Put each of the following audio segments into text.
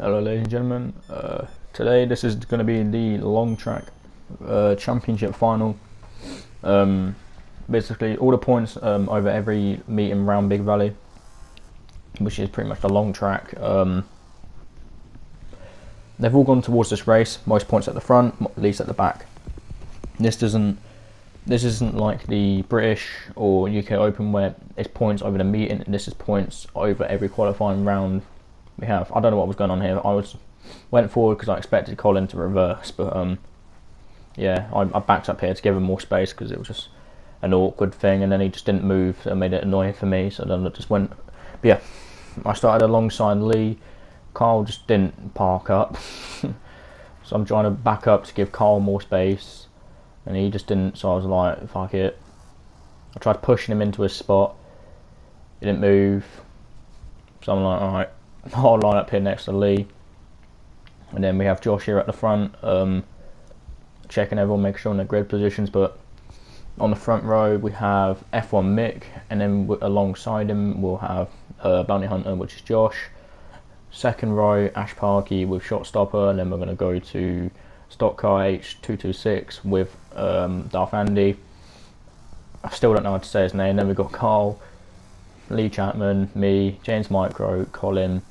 Hello ladies and gentlemen, today this is going to be the long track championship final. Basically all the points over every meeting round Big Valley, which is pretty much the long track. They've all gone towards this race, most points at the front, least at the back. This isn't like the British or UK Open where it's points over the meeting. This is points over every qualifying round we have. I don't know what was going on here. Went forward because I expected Colin to reverse, but yeah, I backed up here to give him more space because it was just an awkward thing, and then he just didn't move, so it made it annoying for me. So then I just went. But yeah, I started alongside Lee. Carl just didn't park up, so I'm trying to back up to give Carl more space, and he just didn't. So I was like, fuck it. I tried pushing him into his spot. He didn't move, so I'm like, alright, I'll line up here next to Lee. And then we have Josh here at the front, checking everyone, making sure in their grid positions. But on the front row we have F1 Mick, and then alongside him we'll have Bounty Hunter, which is Josh. Second row, Ash Parkey with Shotstopper, and then we're going to go to Stock Car H226 with Darth Andy. I still don't know how to say his name. Then we've got Carl, Lee Chapman, me, James Micro, Colin.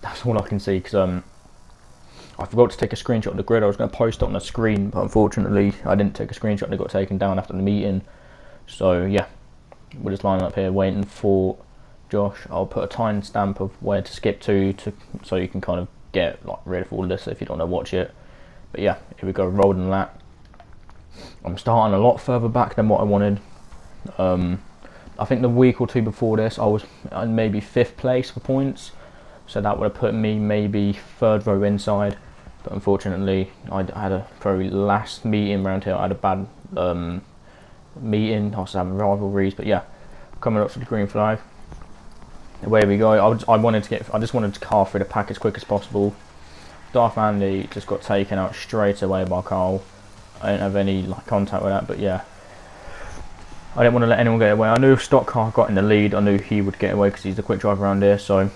That's all I can see because I forgot to take a screenshot of the grid. I was going to post it on the screen, but unfortunately I didn't take a screenshot and it got taken down after the meeting. So yeah, we're just lining up here waiting for Josh. I'll put a time stamp of where to skip to so you can kind of get like rid of all this if you don't want to watch it. But yeah, here we go, rolling lap. I'm starting a lot further back than what I wanted. I think the week or two before this I was maybe 5th place for points, so that would have put me maybe 3rd row inside. But unfortunately I had a very last meeting around here. I had a bad meeting. I was having rivalries, but yeah, coming up to the green flag. Away we go. I just wanted to car through the pack as quick as possible. Darth Andy just got taken out straight away by Carl. I didn't have any like contact with that, but yeah, I didn't want to let anyone get away. I knew if Stock Car got in the lead, I knew he would get away because he's the quick driver around here. So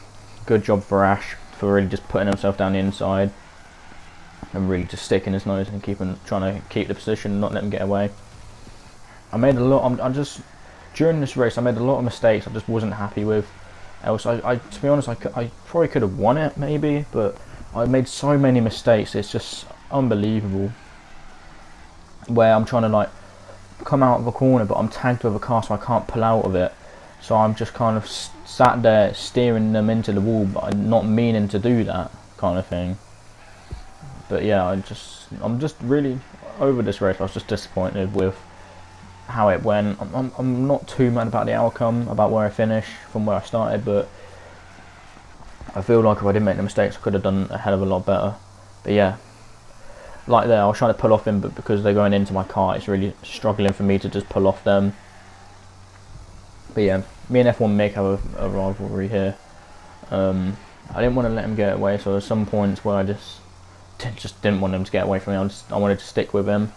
good job for Ash for really just putting himself down the inside and really just sticking his nose and trying to keep the position, not let him get away. I made a lot. During this race I made a lot of mistakes I just wasn't happy with. Else, to be honest, I probably could have won it maybe, but I made so many mistakes. It's just unbelievable. Where I'm trying to like come out of a corner, but I'm tagged with a car, so I can't pull out of it. So I'm just kind of sat there steering them into the wall, but I'm not meaning to do that kind of thing. But yeah, I'm just really over this race. I was just disappointed with how it went. I'm not too mad about the outcome, about where I finished from where I started, but I feel like if I didn't make the mistakes I could have done a hell of a lot better. But yeah, like there I was trying to pull off him, but because they're going into my car it's really struggling for me to just pull off them. But yeah, me and F1 Mick have a rivalry here. I didn't want to let him get away, so there's some points where I just didn't want him to get away from me. I wanted to stick with him.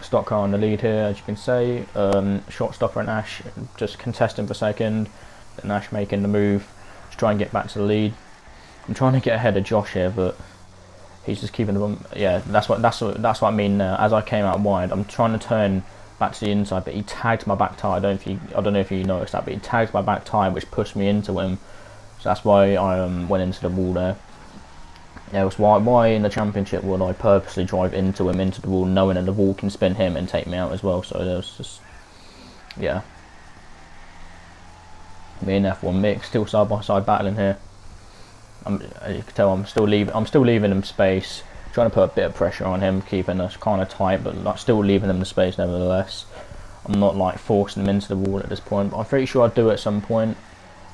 Stock Car in the lead here, as you can see. Shotstopper and Ash just contesting for second, then Ash making the move to try and get back to the lead. I'm trying to get ahead of Josh here, but he's just keeping the yeah. That's what I mean now. As I came out wide, I'm trying to turn back to the inside, but he tagged my back tyre. I don't know if you noticed that, but he tagged my back tyre, which pushed me into him. So that's why I went into the wall there. Yeah, that's why in the championship would I purposely drive into him, into the wall, knowing that the wall can spin him and take me out as well. So there was just, yeah. Me and F1 Mick still side by side battling here. You can tell I'm still leaving him space, trying to put a bit of pressure on him, keeping us kind of tight, but like still leaving him the space nevertheless. I'm not like forcing him into the wall at this point, but I'm pretty sure I'd do it at some point,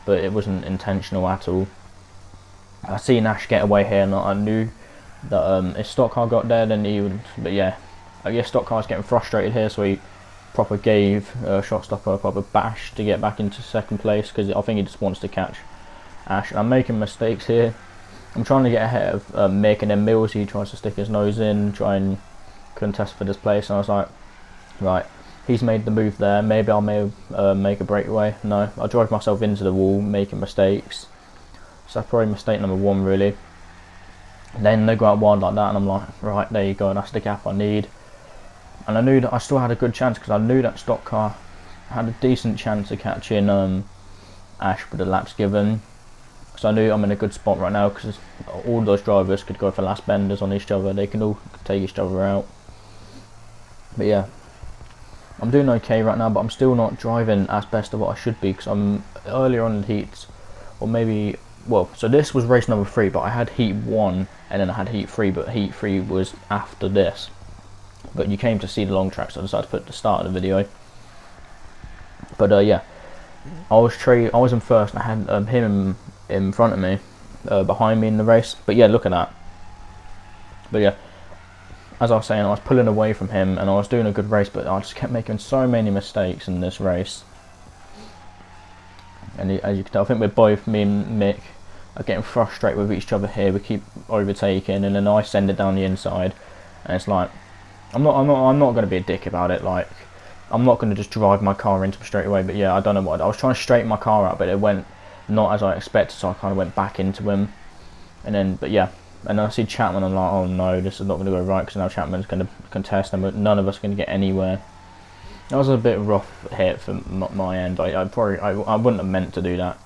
but it wasn't intentional at all. I seen Ash get away here, and I knew that if Stock Car got there, then he would. But yeah, I guess Stock Car's getting frustrated here, so he proper gave Shotstopper a proper bash to get back into 2nd place, because I think he just wants to catch Ash. I'm making mistakes here. I'm trying to get ahead of Mick, and then Mills, he tries to stick his nose in, try and contest for this place, and I was like, right, he's made the move there, maybe I'll make a breakaway. No, I drive myself into the wall, making mistakes. So that's probably mistake number one, really. Then they go out wide like that, and I'm like, right, there you go, that's the gap I need. And I knew that I still had a good chance, because I knew that stock car had a decent chance of catching Ash with the laps given. So I knew I'm in a good spot right now, because all those drivers could go for last benders on each other. They can all take each other out. But yeah, I'm doing okay right now, but I'm still not driving as best of what I should be, because I'm earlier on in heats, or maybe, well, so this was race number 3, but I had heat 1 and then I had heat 3, but heat 3 was after this. But you came to see the long track, so I decided to put the start of the video. But yeah, I was in first, and I had him in front of me, behind me in the race. But yeah, look at that. But yeah, as I was saying, I was pulling away from him, and I was doing a good race, but I just kept making so many mistakes in this race. And as you can tell, I think we're both, me and Mick, are getting frustrated with each other here. We keep overtaking, and then I send it down the inside, and it's like, I'm not going to be a dick about it. Like, I'm not going to just drive my car into him straight away. But yeah, I don't know what I was trying to straighten my car out, but it went not as I expected, so I kind of went back into him. And then, but yeah, and then I see Chapman. I'm like, oh no, this is not going to go right, because now Chapman's going to contest, and none of us are going to get anywhere. That was a bit rough hit from my end. I wouldn't have meant to do that.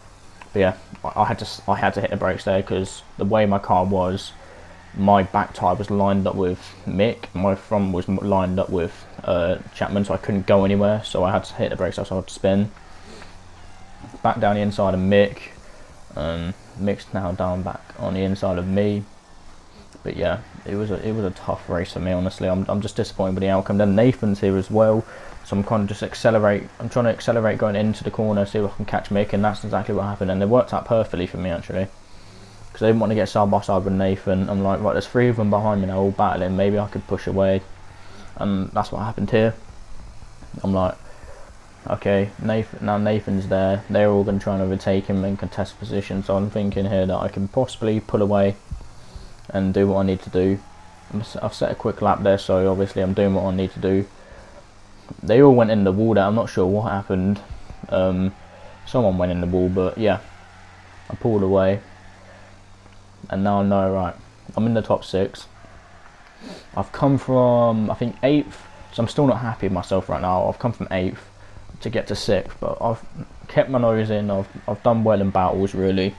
But yeah, I had to hit the brakes there, because the way my car was, my back tyre was lined up with Mick, my front was lined up with Chapman, so I couldn't go anywhere, so I had to hit the brakes, so I had to spin. Back down the inside of Mick, Mick's now down back on the inside of me. But yeah, it was a tough race for me, honestly. I'm just disappointed with the outcome. Then Nathan's here as well, so I'm kind of just I'm trying to accelerate going into the corner, see if I can catch Mick, and that's exactly what happened, and it worked out perfectly for me, actually. Because I didn't want to get side by side with Nathan. I'm like, right, there's 3 of them behind me now, all battling. Maybe I could push away, and that's what happened here. I'm like, okay, Nathan's there. They're all going to try and overtake him and contest position. So I'm thinking here that I can possibly pull away and do what I need to do. I've set a quick lap there, so obviously I'm doing what I need to do. They all went in the wall there. I'm not sure what happened. Someone went in the wall, but yeah, I pulled away. And now I know, right, I'm in the top 6. I've come from, I think, 8th, so I'm still not happy with myself right now. I've come from 8th to get to 6th, but I've kept my nose in. I've done well in battles, really.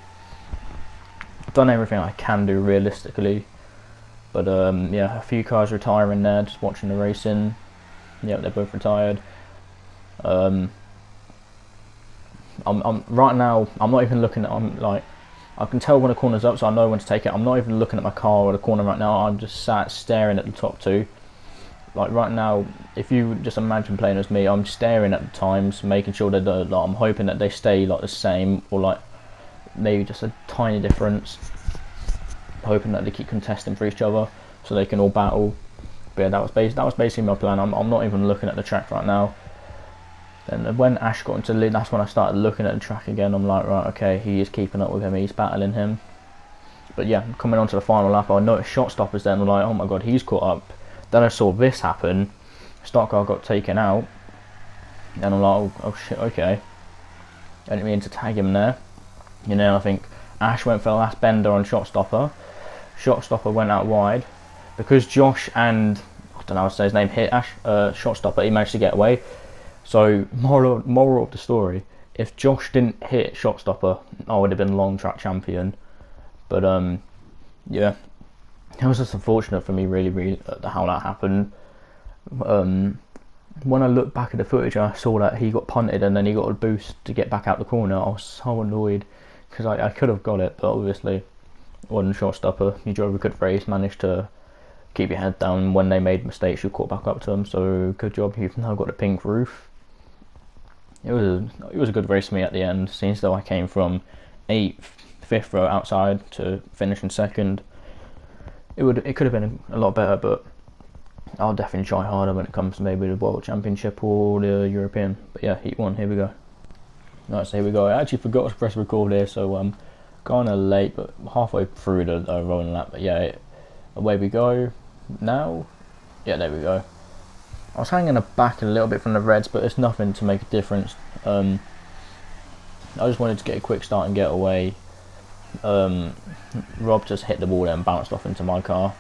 I've done everything I can do realistically. But yeah, a few cars retiring there, just watching the racing. Yeah, they're both retired. I'm right now, I'm not even looking at, I can tell when a corner's up, so I know when to take it. I'm not even looking at my car or the corner right now. I'm just sat staring at the top 2. Like right now, if you just imagine playing as me, I'm staring at the times, making sure that I'm hoping that they stay like the same, or like maybe just a tiny difference. Hoping that they keep contesting for each other, so they can all battle. But yeah, that was basically my plan. I'm not even looking at the track right now. Then when Ash got into the lead, that's when I started looking at the track again. I'm like, right, okay, he is keeping up with him, he's battling him. But yeah, coming on to the final lap, I noticed shot stoppers then. I'm like, oh my god, he's caught up. Then I saw this happen. Stock car got taken out. And I'm like, oh shit, okay. I didn't mean to tag him there. You know, I think Ash went for the last bender on shot stopper. Shot stopper went out wide. Because Josh and, I don't know how to say his name, hit Ash, shot stopper, he managed to get away. So, moral of the story, if Josh didn't hit shot stopper, I would have been long track champion. But yeah, it was just unfortunate for me, really how that happened. When I looked back at the footage, I saw that he got punted and then he got a boost to get back out the corner. I was so annoyed, because I could have got it, but obviously it wasn't shot stopper. You drove a good race, managed to keep your head down. When they made mistakes, you caught back up to them, so good job. You've now got a pink roof. It was a good race for me at the end. Seems though I came from 8th, 5th row outside to finishing 2nd. It could have been a lot better, but I'll definitely try harder when it comes to maybe the World Championship or the European. But yeah, heat 1, here we go. Right, so here we go. I actually forgot to press record here, so I'm kind of late, but halfway through the rolling lap. But yeah, away we go. Now, yeah, there we go. I was hanging back a little bit from the reds, but it's nothing to make a difference. I just wanted to get a quick start and get away. Rob just hit the wall and bounced off into my car.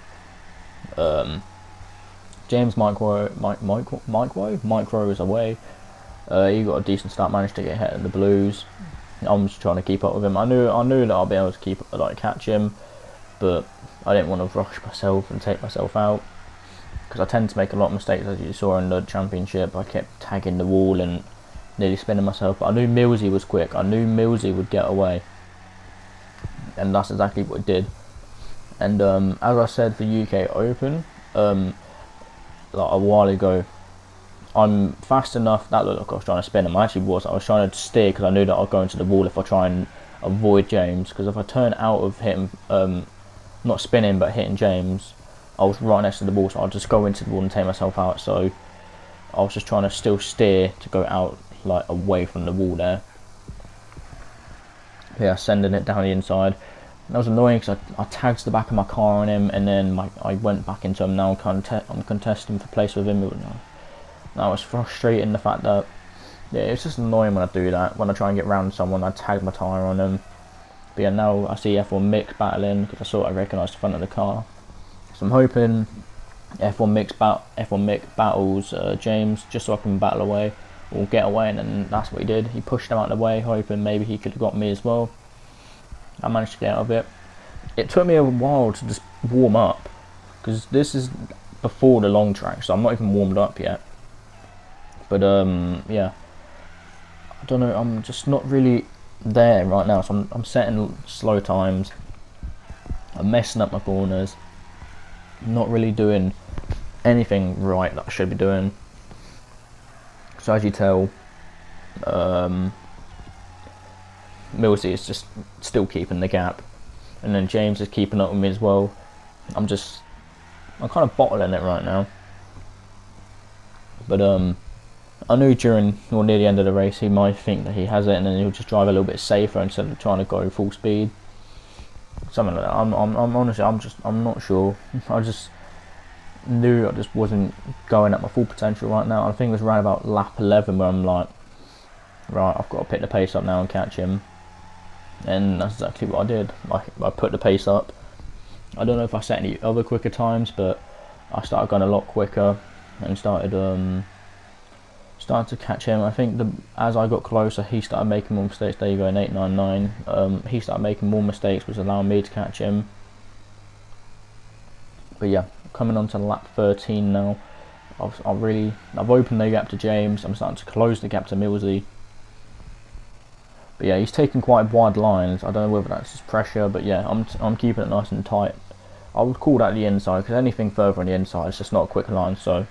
James Micro is away. He got a decent start, managed to get hit in the blues. I'm just trying to keep up with him. I knew that I'll be able to catch him, but I didn't want to rush myself and take myself out, because I tend to make a lot of mistakes, as you saw in the championship. I kept tagging the wall and nearly spinning myself, but I knew Millsy was quick. I knew Millsy would get away, and that's exactly what it did. And as I said, the UK Open, like a while ago, I'm fast enough. That looked like I was trying to spin him. I actually was. I was trying to steer because I knew that I'd go into the wall if I try and avoid James. Because if I turn out of hitting, not spinning but hitting James, I was right next to the wall, so I'll just go into the wall and take myself out. So I was just trying to still steer to go out, like away from the wall there. Yeah, sending it down the inside. That was annoying because I tagged the back of my car on him, and then I went back into him. Now I'm contesting for place with him. That was frustrating, the fact that, yeah, it's just annoying when I do that. When I try and get round someone, I tag my tyre on them. But yeah, now I see F1 Mick battling, because I recognised the front of the car. So I'm hoping F1 Mick battles James, just so I can battle away or get away, and then that's what he did. He pushed him out of the way, hoping maybe he could have got me as well. I managed to get out of it. It took me a while to just warm up, because this is before the long track, so I'm not even warmed up yet. But yeah, I don't know, I'm just not really there right now. So I'm setting slow times, I'm messing up my corners, I'm not really doing anything right that I should be doing. So as you tell, Millsy is just still keeping the gap, and then James is keeping up with me as well. I'm kind of bottling it right now. But I knew during or near the end of the race he might think that he has it, and then he'll just drive a little bit safer instead of trying to go full speed. Something like that. I'm honestly, I'm not sure. I just knew I just wasn't going at my full potential right now. I think it was around about lap 11 where I'm like, right, I've got to pick the pace up now and catch him. And that's exactly what I did. I put the pace up. I don't know if I set any other quicker times, but I started going a lot quicker and started to catch him. I think as I got closer, he started making more mistakes. There you go, in 899. He started making more mistakes, which allowed me to catch him. But yeah, coming on to lap 13 now. I've opened the gap to James. I'm starting to close the gap to Millsy. But yeah, he's taking quite wide lines. I don't know whether that's just pressure, but yeah, I'm keeping it nice and tight. I would call that the inside, because anything further on the inside is just not a quick line. So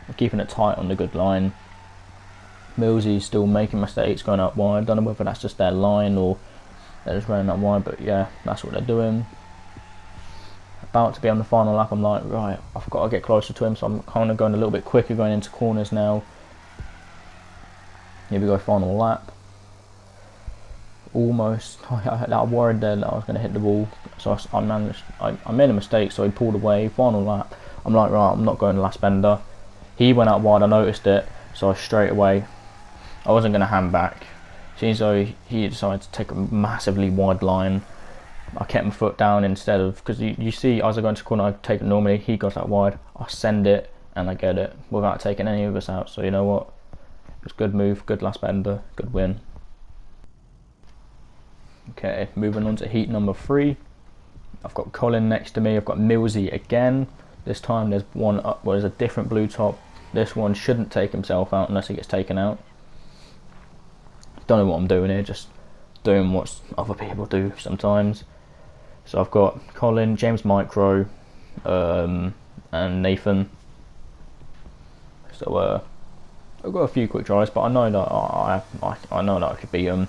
I'm keeping it tight on the good line. Millsy's still making mistakes going up wide. I don't know whether that's just their line or they're just running up wide, but yeah, that's what they're doing. About to be on the final lap, I'm like, right, I've got to get closer to him, so I'm kind of going a little bit quicker going into corners now. Here we go, final lap. Almost, I worried then that I was going to hit the wall, so I made a mistake, so he pulled away. Final lap, I'm like, right, I'm not going the last bender. He went out wide, I noticed it, so straight away, I wasn't going to hand back. Seems though he decided to take a massively wide line. I kept my foot down instead of, because you see, as I go into the corner, I take it normally, he goes out wide, I send it, and I get it, without taking any of us out. So you know what, it was a good move, good last bender, good win. Okay, moving on to heat number 3. I've got Colin next to me, I've got Millsy again. This time there's one up, there's a different blue top. This one shouldn't take himself out unless he gets taken out. Don't know what I'm doing here, just doing what other people do sometimes. So I've got Colin, James Micro, and Nathan. So I've got a few quick tries, but I know that I know that I could beat them.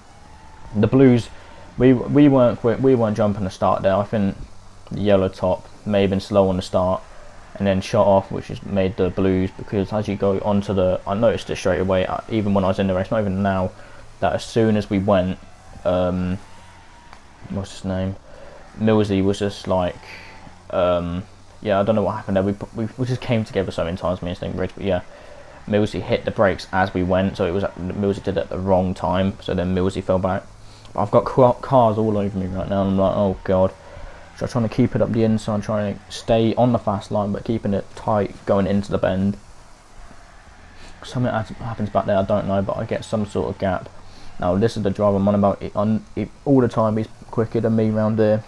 The blues, we weren't quick, we weren't jumping the start there. I think the yellow top may have been slow on the start and then shot off, which has made the blues, because as you go onto I noticed it straight away, even when I was in the race, not even now, that as soon as we went, what's his name, Millsy was just like, yeah, I don't know what happened there, we just came together so many times, me and Sting Ridge, but yeah, Millsy hit the brakes as we went, so it was Millsy did it at the wrong time, so then Millsy fell back. I've got cars all over me right now, and I'm like, oh god. So I'm trying to keep it up the inside, trying to stay on the fast line, but keeping it tight going into the bend. Something happens back there, I don't know, but I get some sort of gap. Now this is the driver I'm on about. All the time he's quicker than me round there.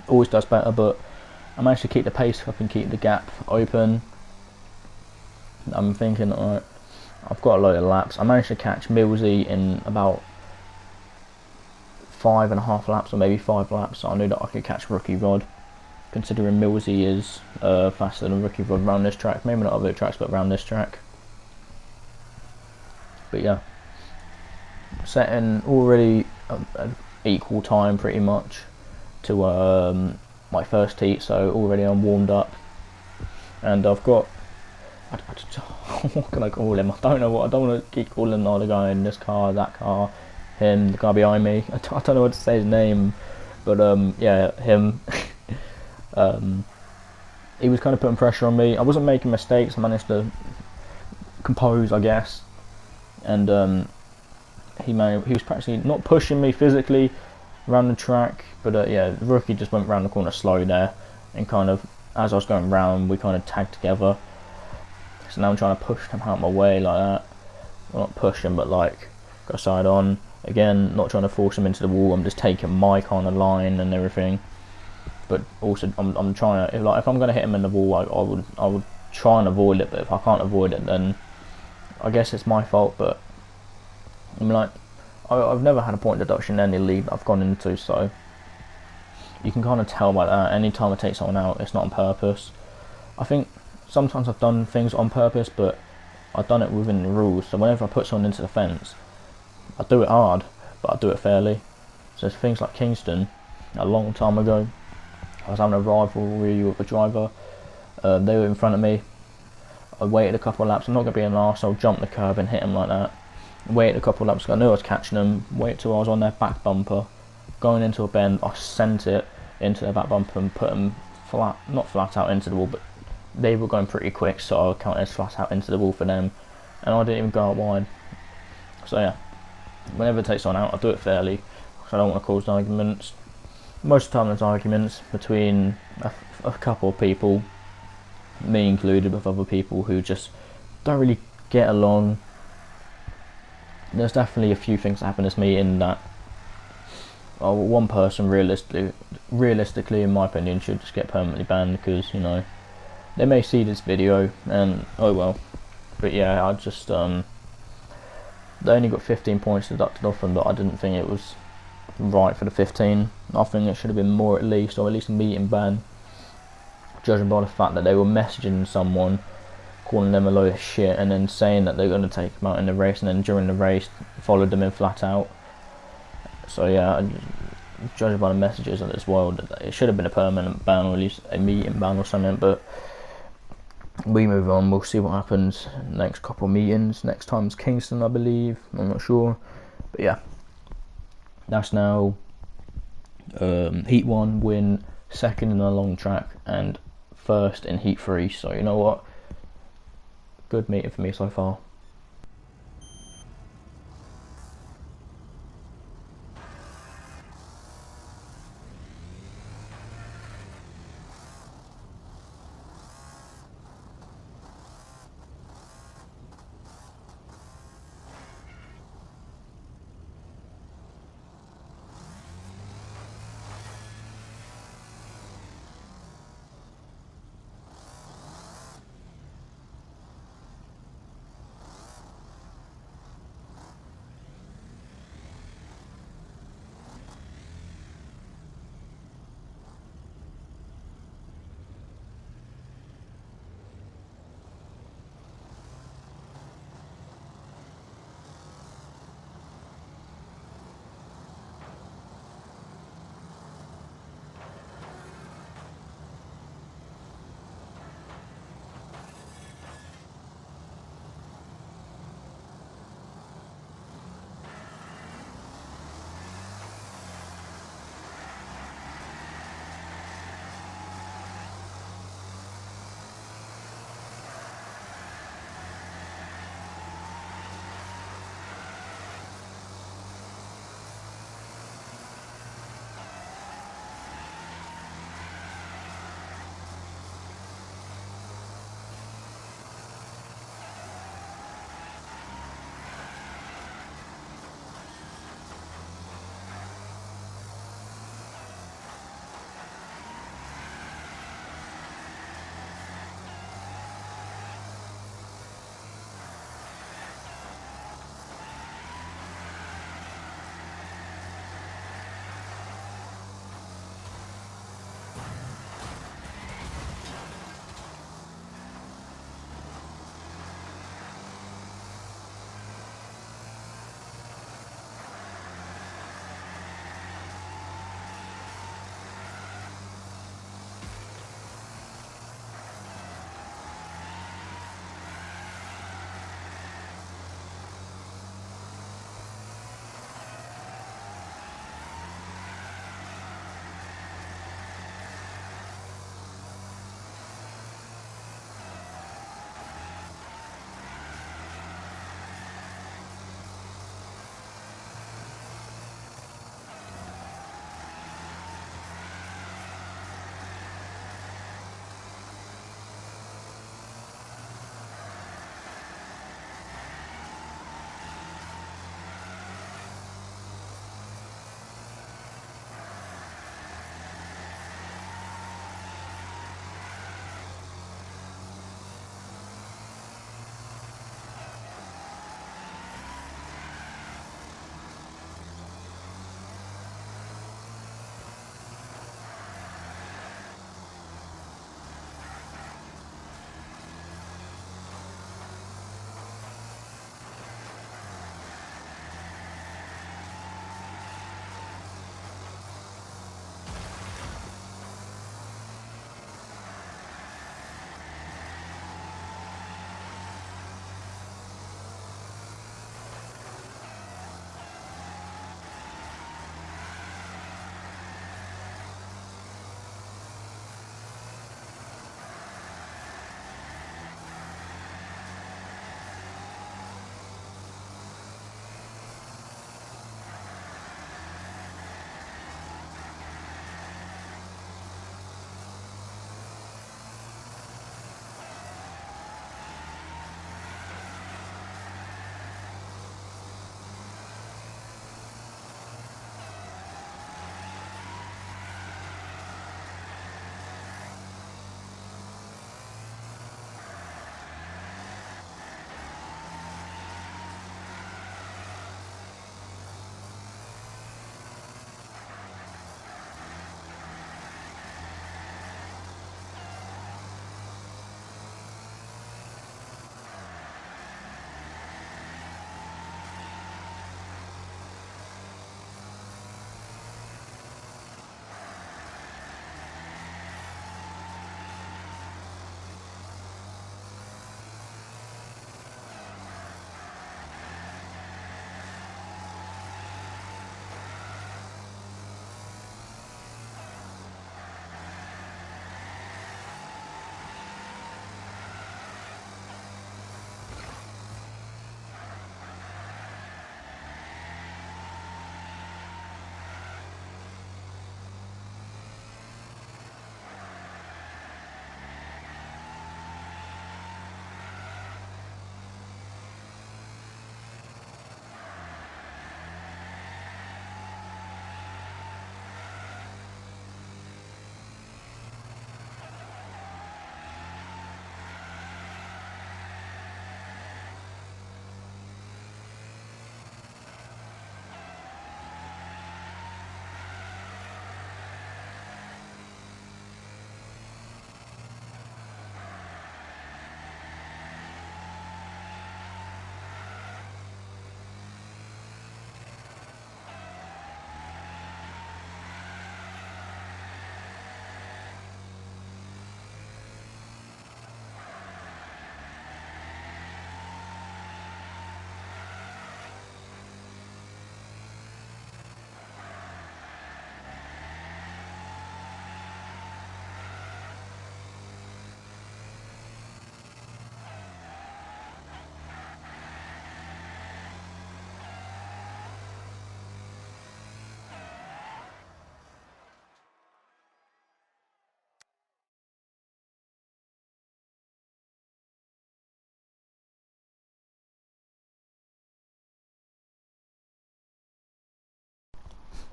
Always does better, but I managed to keep the pace up and keep the gap open. I'm thinking, alright, I've got a load of laps. I managed to catch Millsy in about 5.5 laps, or maybe 5 laps. So I knew that I could catch Rookie Rod, considering Millsy is faster than Rookie Rod around this track. Maybe not other tracks, but around this track. But yeah, setting already equal time pretty much to my first heat, so already I'm warmed up, and I've got what can I call him? I don't know what. I don't want to keep calling the other guy in this car, that car, him, the guy behind me. I don't know what to say his name, but yeah, him. He was kind of putting pressure on me. I wasn't making mistakes. I managed to compose, I guess, and he was practically not pushing me physically around the track, but yeah, the rookie just went round the corner slow there, and kind of as I was going round, we kind of tagged together. So now I'm trying to push him out of my way like that. Well, not push him, but like go side on. Again, not trying to force him into the wall. I'm just taking my kind of line and everything. But also, I'm trying to, if I'm going to hit him in the wall, I would try and avoid it. But if I can't avoid it, then I guess it's my fault. But I'm like, I've never had a point deduction in any league that I've gone into, so you can kind of tell by that. Anytime I take someone out, it's not on purpose. I think sometimes I've done things on purpose, but I've done it within the rules. So whenever I put someone into the fence, I do it hard, but I do it fairly. So things like Kingston, a long time ago, I was having a rivalry with a driver. They were in front of me. I waited a couple of laps. I'm not going to be an arse, so I'll jump the curb and hit him like that. Waited a couple of laps, I knew I was catching them. Waited till I was on their back bumper. Going into a bend, I sent it into their back bumper and put them flat, not flat out into the wall, but they were going pretty quick, so I counted as flat out into the wall for them. And I didn't even go out wide. So yeah, whenever it takes someone out, I do it fairly, because I don't want to cause arguments. Most of the time there's arguments between a couple of people, me included, with other people who just don't really get along. There's definitely a few things that happen to me in that one person realistically in my opinion should just get permanently banned, because you know they may see this video and oh well. But yeah, I just they only got 15 points deducted off them, but I didn't think it was right for the 15. I think it should have been more at least, or at least a meeting ban, judging by the fact that they were messaging someone, calling them a load of shit, and then saying that they're going to take them out in the race, and then during the race followed them in flat out. So yeah, judging by the messages as well, it should have been a permanent ban, or at least a meeting ban or something. But we move on, we'll see what happens next couple of meetings. Next time's Kingston, I believe, I'm not sure. But yeah, that's now Heat 1 win, second in a long track, and first in Heat 3. So you know what, good meeting for me so far.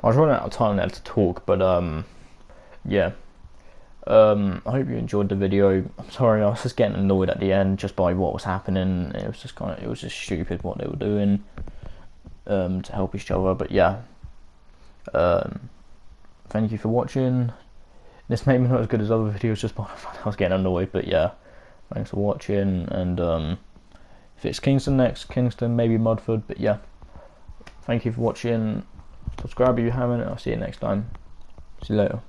I was running out of time there to talk, but yeah. I hope you enjoyed the video. I'm sorry, I was just getting annoyed at the end just by what was happening. It was just stupid what they were doing to help each other. But yeah, thank you for watching. This may be not as good as other videos just by the fact I was getting annoyed. But yeah, thanks for watching. And if it's Kingston next, Kingston, maybe Mudford. But yeah, thank you for watching. Subscribe if you haven't. I'll see you next time. See you later.